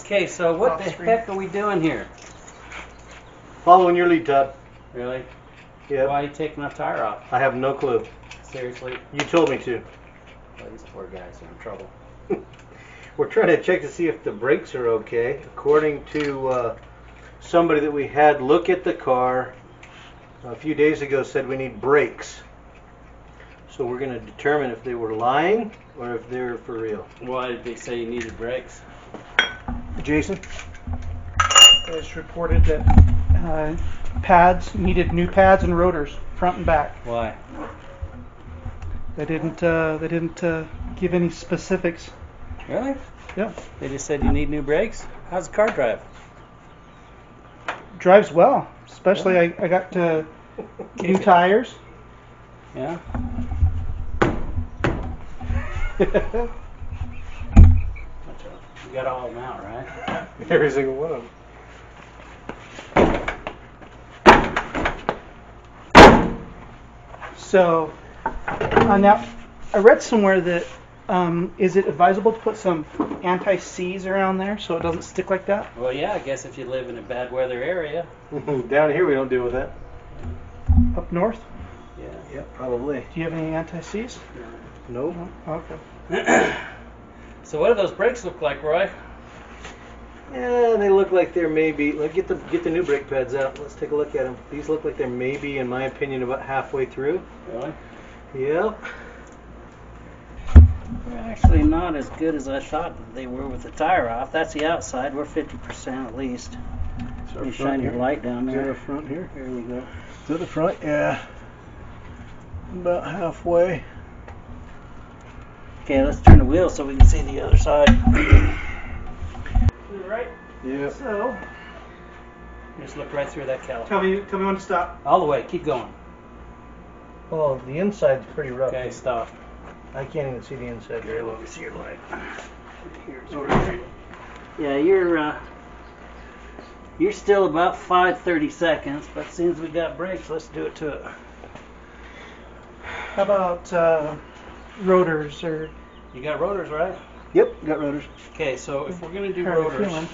Okay, so what the heck are we doing here? Following your lead, Todd. Really? Yeah. Why are you taking the tire off? I have no clue. Seriously? You told me to. Well, these poor guys are in trouble. We're trying to check to see if the brakes are okay. According to somebody that we had look at the car a few days ago, said we need brakes. So we're going to determine if they were lying or if they're for real. Why did they say you needed brakes? Jason? It's reported that needed new pads and rotors, front and back. Why? They didn't give any specifics. Really? Yeah. They just said you need new brakes? How's the car drive? Drives well, especially I got new tires. Yeah? You got all of them out, right? Every single one of them. So, now I read somewhere that is it advisable to put some anti-seize around there so it doesn't stick like that? Well, yeah, I guess if you live in a bad weather area. Down here we don't deal with that. Up north? Yeah. Yep, probably. Do you have any anti-seize? No. No? Okay. So what do those brakes look like, Roy? Yeah, they look like they're maybe. Get the new brake pads out. Let's take a look at them. These look like they're maybe, in my opinion, about halfway through. Really? Yep. They're actually not as good as I thought they were with the tire off. That's the outside. We're 50% at least. So You shine your light down there. Is that the front here? There we go. Is that the front? Yeah. About halfway. Okay, let's turn the wheel so we can see the other side. Right? Yep. So, Just look right through that caliper. tell me when to stop. All the way. Keep going. Oh, the inside's pretty rough. Okay, stop. I can't even see the inside very well. Let me see your light. Yeah, you're still about 5-30 seconds, but as soon as we got brakes, let's do it to it. How about rotors or? You got rotors, right? Yep, got rotors. Okay, so if we're going to do How are they rotors, feeling?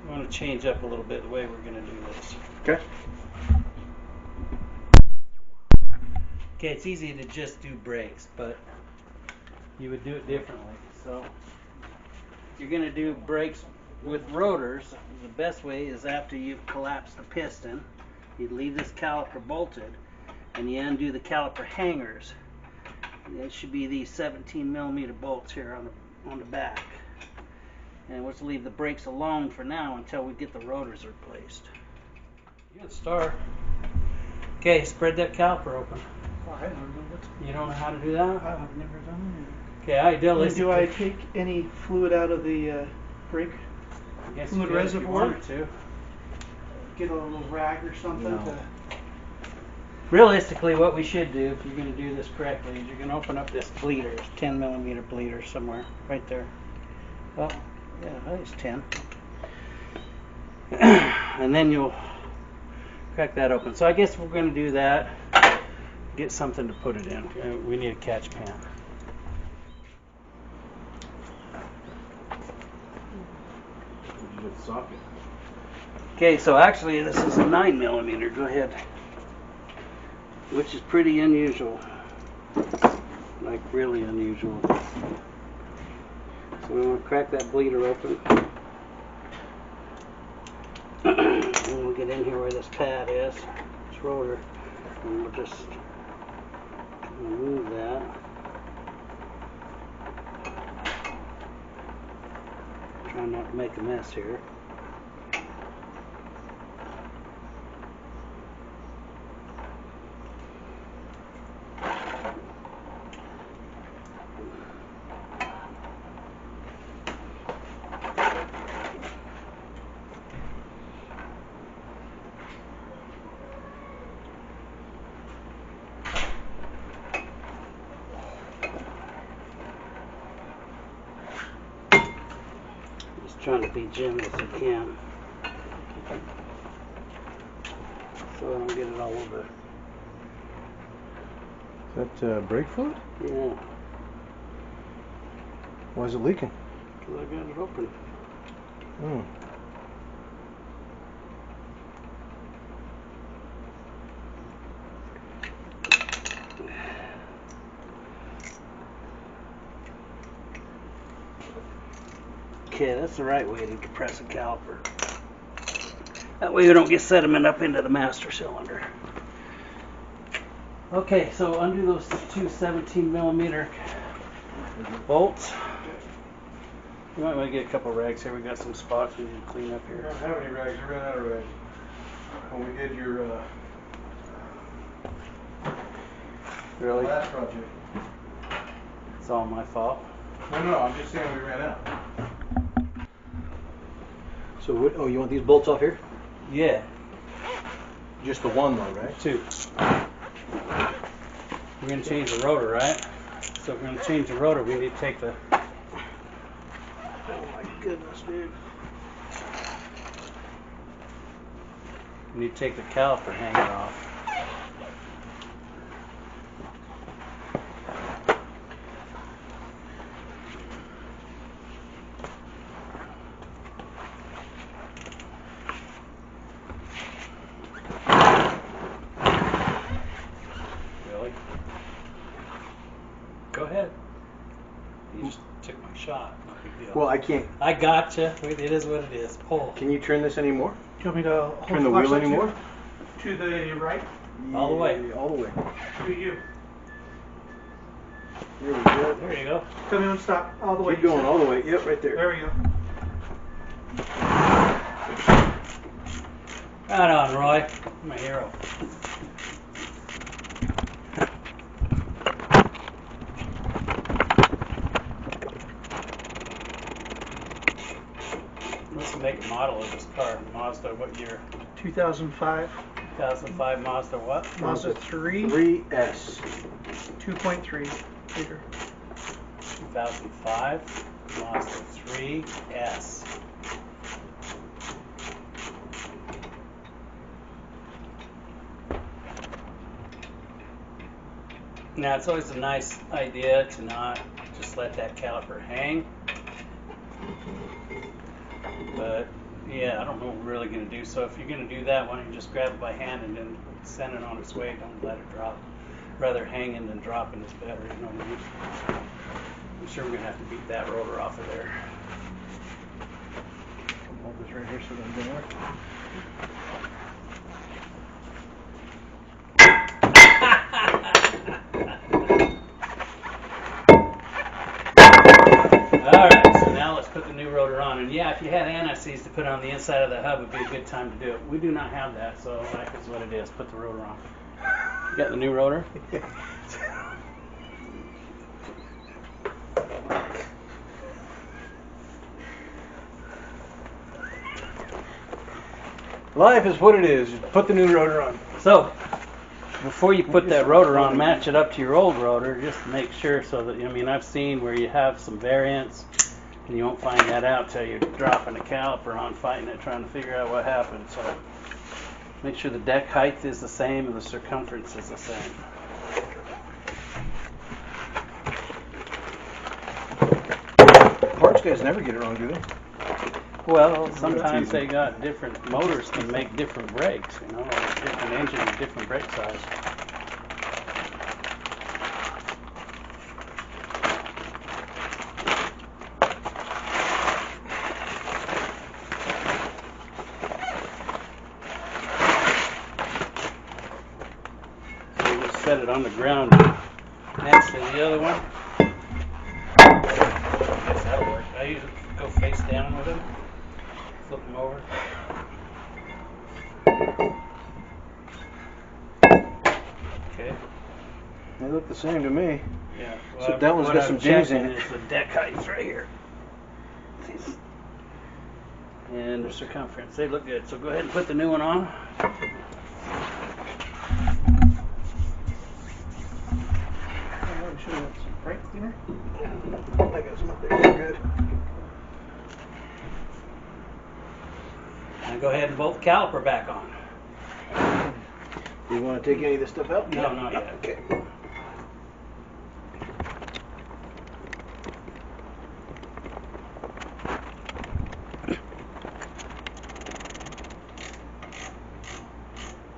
we want to change up a little bit the way we're going to do this. Okay. Okay, it's easy to just do brakes, but you would do it differently. So if you're going to do brakes with rotors, the best way is after you've collapsed the piston, you leave this caliper bolted and you undo the caliper hangers. It should be these 17mm bolts here on the back. And we'll just leave the brakes alone for now until we get the rotors replaced. You can start. Okay, spread that caliper open. You don't know how to do that? I've never done Okay, ideally. Do I take any fluid out of the brake I guess fluid you could if you reservoir? wanted to. Get a little rag or something? No. To... Realistically, what we should do, if you're going to do this correctly, is you're going to open up this bleeder, 10mm bleeder somewhere, right there. Well, yeah, I think it's 10. And then you'll crack that open. So I guess we're going to do that. Get something to put it in. We need a catch pan. Socket. Okay, so actually this is a 9mm. Go ahead. Which is pretty unusual. Like really unusual. So we want to crack that bleeder open. And we'll get in here where this pad is, this rotor, and we'll just remove that. Try not to make a mess here. Trying to be gentle as I can, so I don't get it all over. Is that brake fluid? Yeah, Why is it leaking? because I got it open. Mm. Okay, that's the right way to compress a caliper. That way we don't get sediment up into the master cylinder. Okay, so undo those two 17mm bolts. You might want to get a couple rags here. We got some spots we need to clean up We here. don't have any rags. We ran out of rags. When we did your Really? last project. It's all my fault. No, I'm just saying we ran out. So what, oh, you want these bolts off here? Yeah, Just the one though, right? two. We're going to change the rotor, right? So if we're going to change the rotor, we need to take the... Oh my goodness, dude. We need to take the caliper hanger off. Really? Go ahead. You just took my shot. No big deal. Well, I can't. I gotcha. It is what it is. Pull. Can you turn this anymore? Do you want me to hold Turn the wheel flashlight anymore? to the right? All the way. Yeah, all the way. To you. There we go. There you go. Tell me when to stop. All the way. Keep going all the way. Yep, right there. There we go. Right on, Roy. I'm a hero. What's the make and model of this car? Mazda, what year? 2005. 2005 Mazda what? Mazda 3. 3S. 2.3 liter. 2005 Mazda 3S. Now it's always a nice idea to not just let that caliper hang. But yeah, I don't know what we're really going to do. So if you're going to do that, why don't you just grab it by hand and then send it on its way. Don't let it drop. Rather hanging than dropping is better, you know what I mean? I'm sure we're going to have to beat that rotor off of there. Hold this right here so it doesn't go anywhere. Alright, so now let's put the new rotor on. And yeah, if you had anti-seize to put on the inside of the hub, it would be a good time to do it. We do not have that, so that is what it is. Put the rotor on. You got the new rotor? Life is what it is. Just put the new rotor on. So, before you put that rotor on, match it up to your old rotor just to make sure so that, I mean, I've seen where you have some variance and you won't find that out till you're dropping the caliper on, fighting it, trying to figure out what happened. So, make sure the deck height is the same and the circumference is the same. Parts guys never get it wrong, do they? Well, sometimes they got different motors can make different brakes, you know, or different engine with different brake size. So you just set it on the ground next to the other one. I guess that'll work. I usually go face down with them. Flip them over. Okay. They look the same to me. Yeah. So that one's got some dings in it. Is the deck heights right here. And the circumference. They look good. So go ahead and put the new one on. We should have some brake cleaner. I got some up there. You're good. And go ahead and bolt the caliper back on. Do you want to take any of this stuff out? No, not yet. Okay.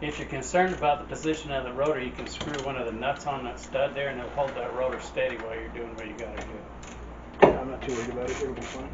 If you're concerned about the position of the rotor, you can screw one of the nuts on that stud there, and it'll hold that rotor steady while you're doing what you gotta do. Yeah, I'm not too worried about it. It'll be fine.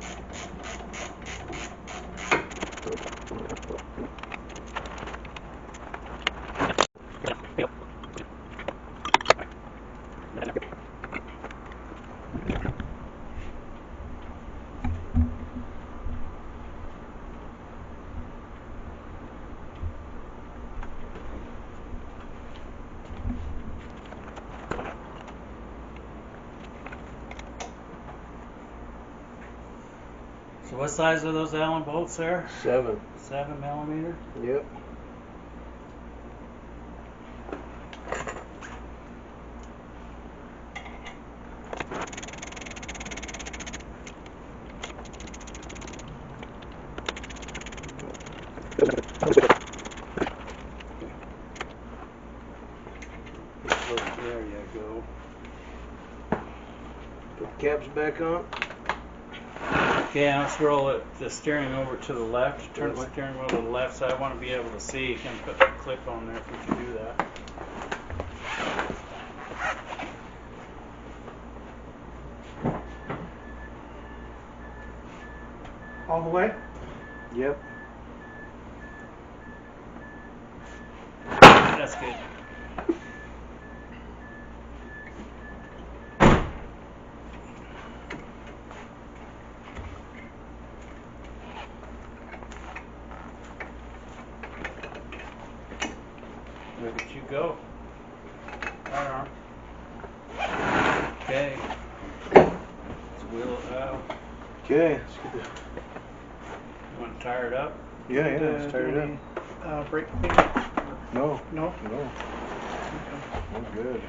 So what size are those Allen bolts there? 7. 7 millimeter? Yep. There you go. Put the caps back on. Okay, now let's roll the steering over to the left. Turn the steering wheel to the left, so I want to be able to see. You can put the clip on there if we can do that. All the way? Yep. That's good. Look at you go. Right arm. Okay. Let's wheel it out. Okay, let's get the. You want to tire it up? Yeah, yeah, let's tire it up. Brake clean? up. No. No? No. We're good.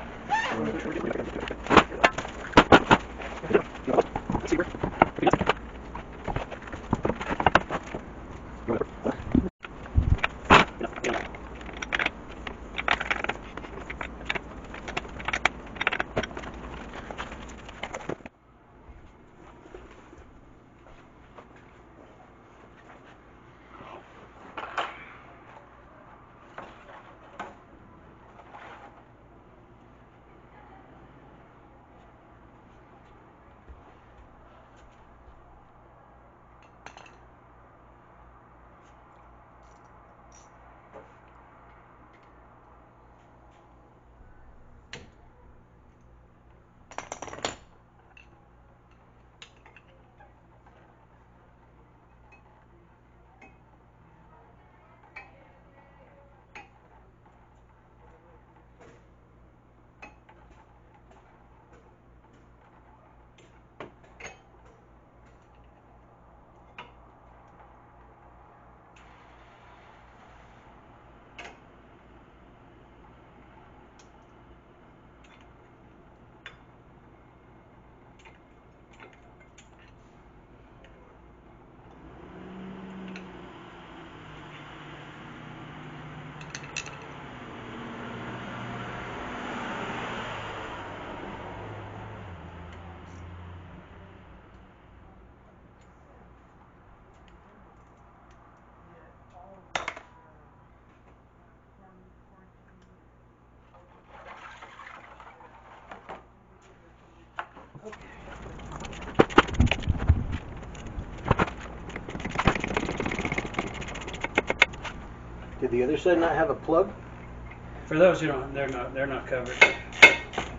Did the other side not have a plug? For those you don't, they're not covered.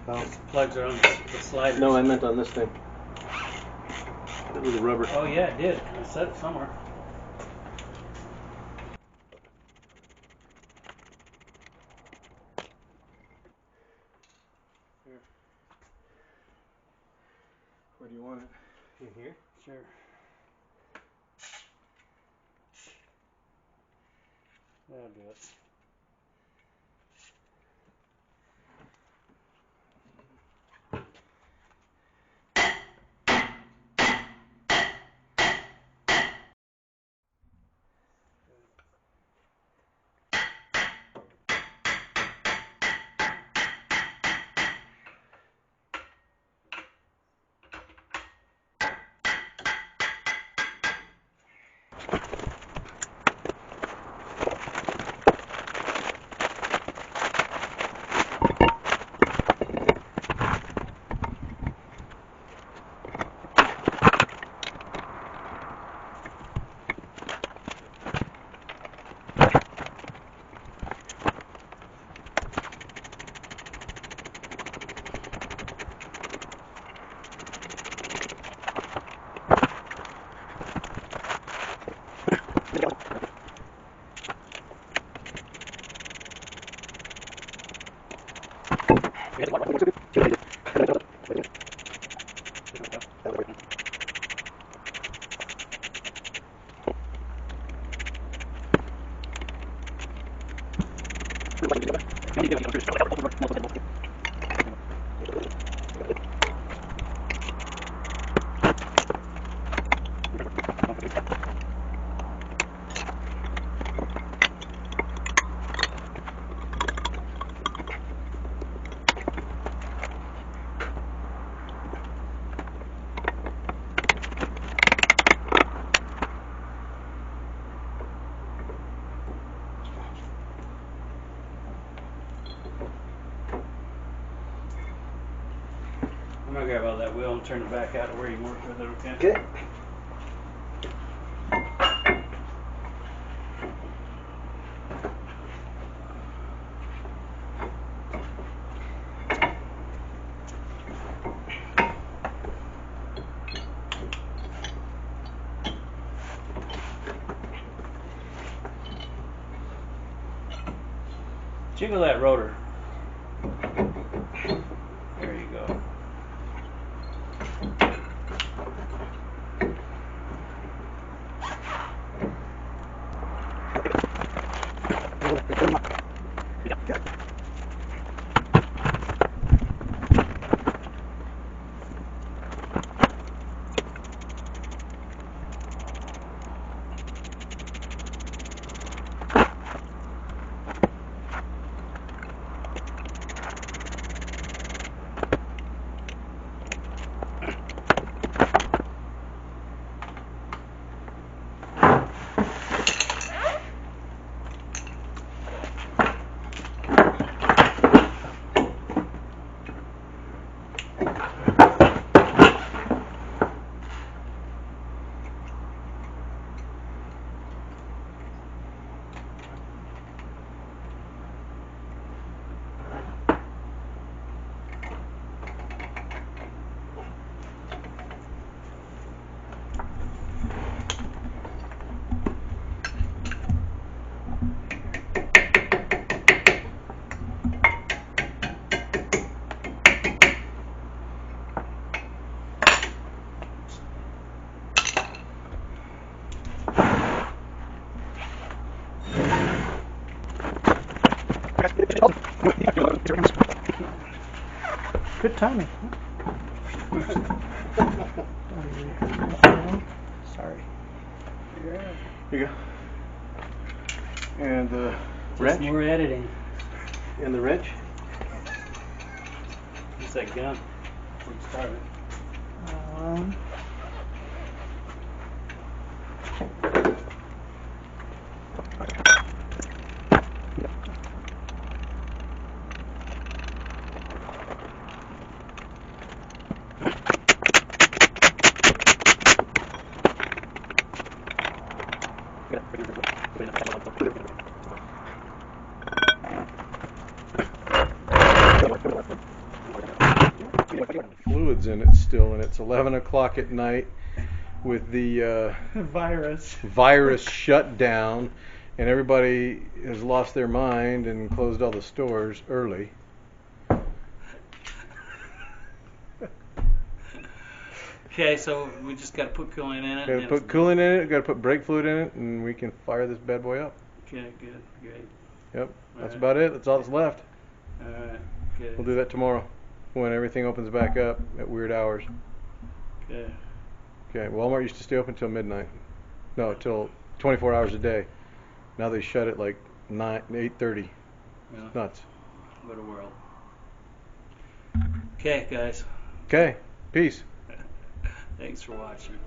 Oh. Plugs are on the sliders. No, I meant on this thing. It was a rubber. Oh yeah, it did. I said it somewhere. Here. Where do you want it? In here? Sure. That'll do it. I'm gonna grab out that wheel and turn it back out to where you work with it, okay? Okay. Jiggle that rotor. There you go. Good timing. Sorry. Here you go. And the Just wrench. more editing. And the wrench. It's that gun before you start it. Fluids in it still, and it's 11 o'clock at night with the virus shut down, and everybody has lost their mind and closed all the stores early. Okay, so we just got to put coolant in it. Got to put coolant in it, got to put brake fluid in it, and we can fire this bad boy up. Okay, good, great. Yep, that's All about it. That's all that's left. All right, good. We'll do that tomorrow when everything opens back up at weird hours. Good. Okay, Walmart used to stay open till midnight. No, till 24 hours a day. Now they shut it like 8:30. Yeah. Nuts. What a world. Okay, guys. Okay, peace. Thanks for watching.